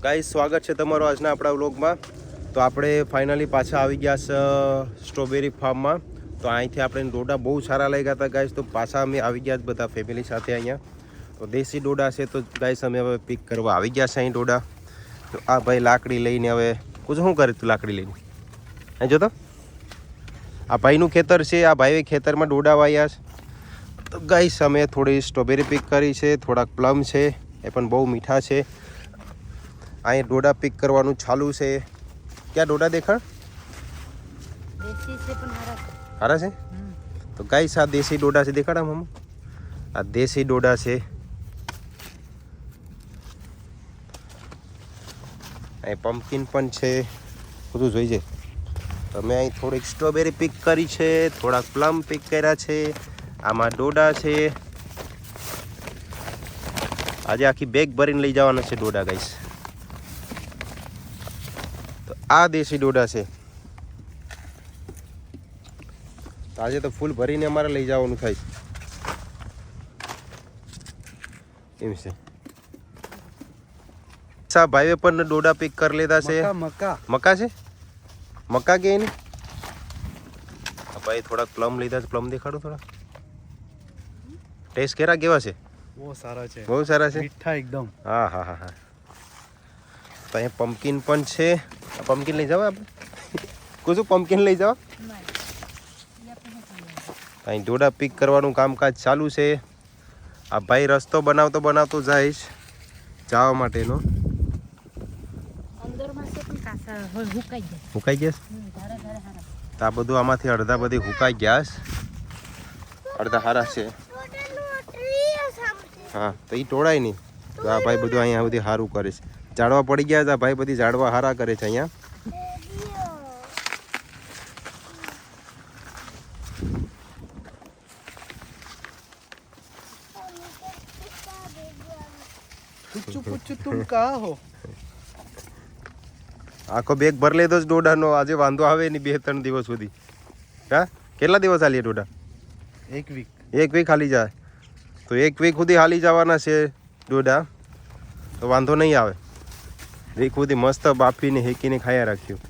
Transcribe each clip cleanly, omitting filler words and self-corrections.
Guys સ્વાગત છે તમારું આજના આપણા વ્લોગમાં. તો આપણે ફાઇનલી પાછા આવી ગયા છે સ્ટ્રોબેરી ફાર્મમાં. તો અહીંથી આપણે ડોડા બહુ સારા લાગ્યા હતા ગાઈસ, તો પાછા અમે આવી ગયા બધા ફેમિલી સાથે અહીંયા. તો દેશી ડોડા છે તો ગાઈસ અમે હવે પિક કરવા આવી ગયા છે અહીં ડોડા. તો આ ભાઈ લાકડી લઈને હવે શું કરે તું લાકડી લઈને અહીં જોતો આ ભાઈનું ખેતર છે. આ ભાઈએ ખેતરમાં ડોડા વાવ્યા છે. તો ગાઈસ અમે થોડી સ્ટ્રોબેરી પિક કરી છે, થોડાક પ્લમ છે, એ પણ બહુ મીઠા છે. અહીં ડોડા પિક કરવાનું ચાલુ છે. ક્યાં ડોડા દેખાડ દેશી છે પણ હારા છે. તો ગાઈસ આ દેશી ડોડા છે, દેખાડા મમ્મા. આ દેશી ડોડા છે. અહીં પમ્પકિન પણ છે, બધું જોઈ જાય. તમે અહીં થોડીક સ્ટ્રોબેરી પિક કરી છે, થોડાક પ્લમ પિક કર્યા છે. આમાં ડોડા છે. આજે આખી બેગ ભરીને લઈ જવાના છે ડોડા ગાઈસ. તો આ દેશી ડોડા છે. તો આજે તો ફૂલ ભરીને અમારે લઈ જવાનું થાય એમ છે. ભાઈએ પણ ડોડા પિક કરી લીધા છે. મકા છે, મકા કે એની ભાઈ થોડાક પ્લમ લીધા છે. પ્લમ દેખાડો થોડા. ટેસ્ટ કેવા છે? બહુ સારા છે, બહુ સારા છે, મીઠા એકદમ. હા હા હા હા. તો અહીંયા પમ્પકિન પણ છે. પમ્પકિન લઈ જાવ આપણે કુછું પમ્પકિન લઈ જાવ. અહીં ડોડા પિક કરવાનું કામકાજ ચાલુ છે. આ ભાઈ રસ્તો બનાવતો જઈશ જવા માટેનો. હુકાઈ ગયા તો આ બધું આમાંથી અડધા બધી હુકાઈ ગયા, અડધા હારા છે. હા તો એ તોડાય નહીં. તો આ ભાઈ બધું અહીંયા બધી સારું કરે છે. ઝાડવા પડી ગયા છે, આ ભાઈ બધી ઝાડવા હારા કરે છે અહીંયા. આખો બેગ ભરી લીધો છે ડોડાનો. આજે વાંધો આવે નહીં 2-3 દિવસ સુધી. હા કેટલા દિવસ હાલીએ ડોડા? એક વીક હાલી જાય. તો 1 વીક સુધી હાલી જવાના છે ડોડા. તો વાંધો નહીં આવે. વીક સુધી મસ્ત બાફીને હેકીને ખાયા રાખ્યું.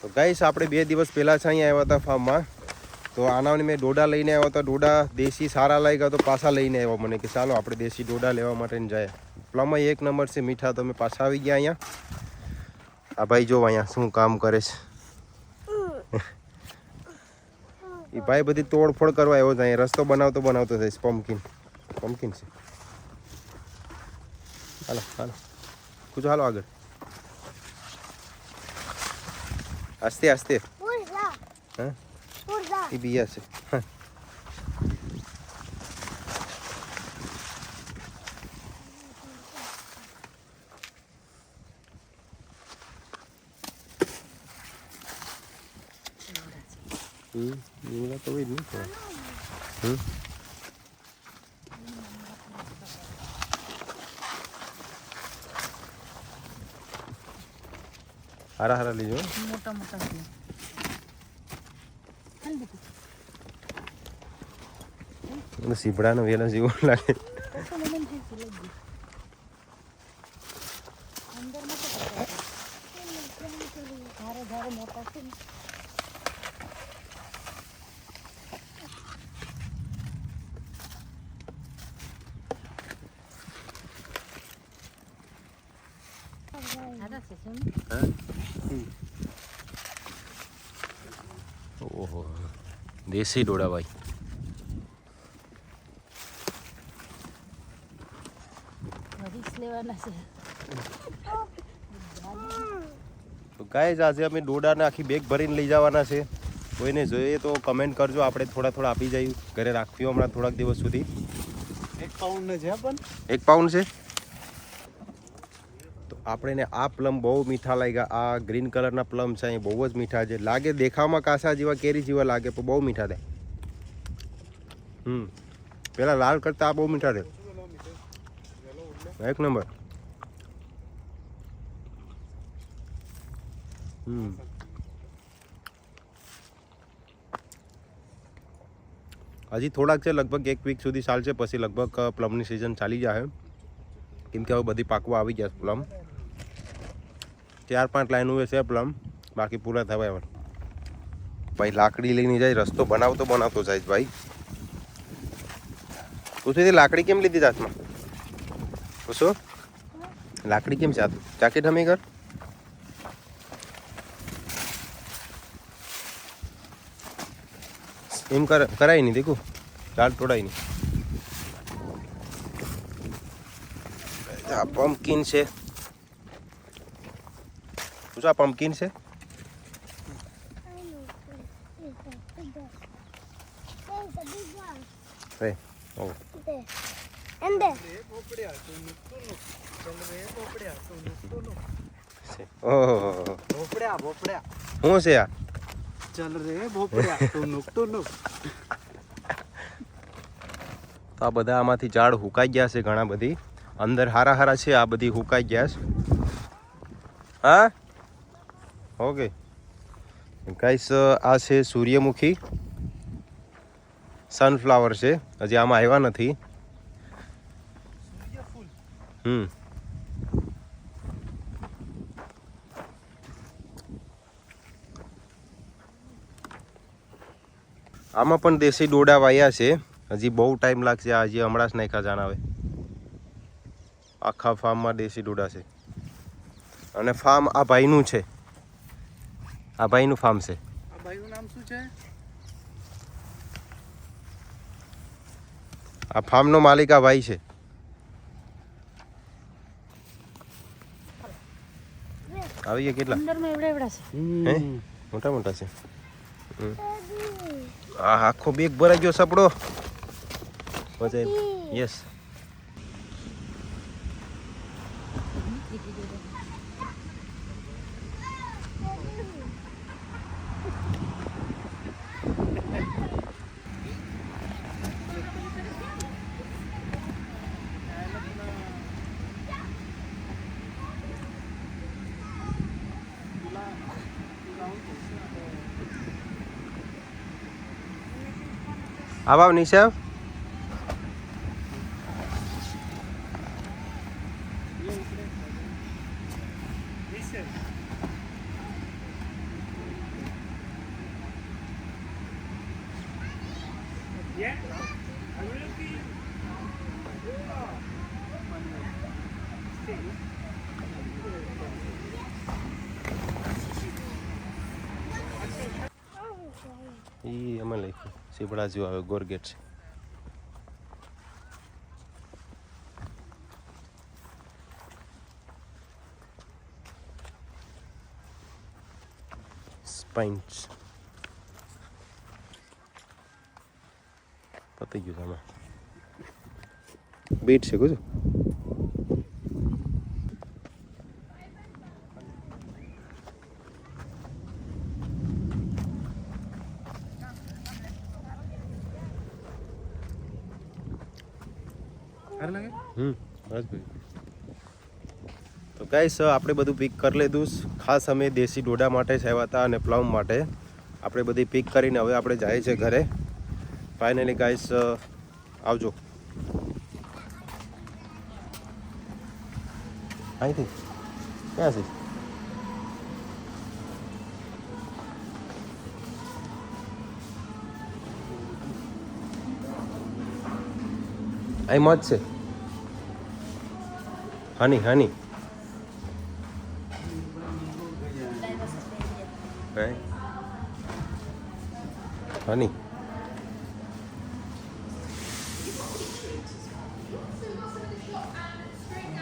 તો ગાઈસ આપણે 2 દિવસ પહેલાં છે અહીંયા આવ્યા હતા ફાર્મમાં. તો આનાને મેં ડોડા લઈને આવ્યો હતો. ડોડા દેશી સારા લાગ્યા તો પાછા લઈને આવ્યો મને કે ચાલો આપણે દેશી ડોડા લેવા માટે જાય. પ્લમ 1 નંબર છે, મીઠા. તો અમે પાછા આવી ગયા અહીંયા. આ ભાઈ જો અહીંયા શું કામ કરે છે. એ ભાઈ બધી તોડફોડ કરવા આવ્યો છે અહીંયા. રસ્તો બનાવતો થઈશ. પમ્પકિન છે. હાલો કુછ હાલો આગળ. આસ્તે હા એ બીયા છે. તો ભાઈ નહીં હારા લીજો. મોટા સીપડાનો વેલો જેવો લાગે. ઓહો દેશી ડોડા ભાઈ. તો ગાઈસ આજે અમે ડોડાને આખી બેગ ભરીને લઈ જવાના છે. કોઈને જોઈએ તો કમેન્ટ કરજો. આપણે થોડા આપી જઈએ ઘરે રાખવી હમણાં થોડાક દિવસ સુધી. 1 પાઉન્ડ છે પણ 1 પાઉન્ડ છે. તો આપણે આ પ્લમ બહુ મીઠા લાગ્યા. આ ગ્રીન કલરના પ્લમ છે, અહીં બહુ જ મીઠા છે. લાગે દેખાવમાં કાસા જેવા, કેરી જેવા લાગે પણ બહુ મીઠા થાય. પેલા લાલ કરતા આ બહુ મીઠા છે. 1 નંબર. હજી થોડાક છે, લગભગ 1 વીક સુધી ચાલશે, પછી લગભગ પ્લમની સિઝન ચાલી જાય, કેમ કે હવે બધી પાકવા આવી ગયા પ્લમ. 4-5 લાઈનો છે પ્લમ, બાકી પૂરા થવાય. હવે ભાઈ લાકડી લઈને જાય, રસ્તો બનાવતો જાય ભાઈ. પૂછું લાકડી કેમ લીધી હાથમાં? પૂછો લાકડી કેમ છે હાથ? જાકેટ હમી કર. એમ કરાય નહીં, દેખું ઝાડ તોડાય નહીં. આ પમ્પકિન છે. શું આ પમ્પકિન છે? Hey, oh. Oh. શું છે આ? ચલ રે ભોપડ્યા ટુનુક ટુનુક. તો આ બધા આમાંથી ઝાડ હુકાઈ ગયા છે, ઘણા બધી અંદર હારા છે, આ બધી હુકાઈ ગયા છે. હા ઓકે ગાઈસ, આ છે સૂર્યમુખી, સનફ્લાવર છે, હજી આમાં આવ્યા નથી. આમાં પણ દેશી ડોડા વાયા છે, હજી બહુ ટાઈમ લાગશે. આ હજી હમણાં જ નાખ્યા જાણાવે. આખા ફાર્મમાં દેશી ડોડા છે. અને ફાર્મ આ ભાઈનું છે, આ ભાઈનું ફાર્મ છે. આ ભાઈનું નામ શું છે? આ ફાર્મનો માલિક આ ભાઈ છે. આવી ગયા કેટલા? અંદરમાં એવડા છે. હે મોટા મોટા છે. આ આખો બેગ ભરાઈ ગયો સપડો. યસ. આવ નીચે આવ. ઈ અમે લખ્યું સીપડા જેવું આવે, ગોરગેટ છે. સ્પાઇન્સ પતી ગયું આમાં. બીટ છે કુછ. બસ ભાઈ. તો ગાઈસ, આપણે બધું પિક કરી લીધું. ખાસ અમે દેશી ડોડા માટે જ આવ્યા હતા અને પ્લમ માટે. આપણે બધી પિક કરીને હવે આપણે જાય છે ઘરે. ફાઇનલી ગાઈસ, આવજો. અહીંથી ક્યાં છે? અહીં મત છે. હની હની હની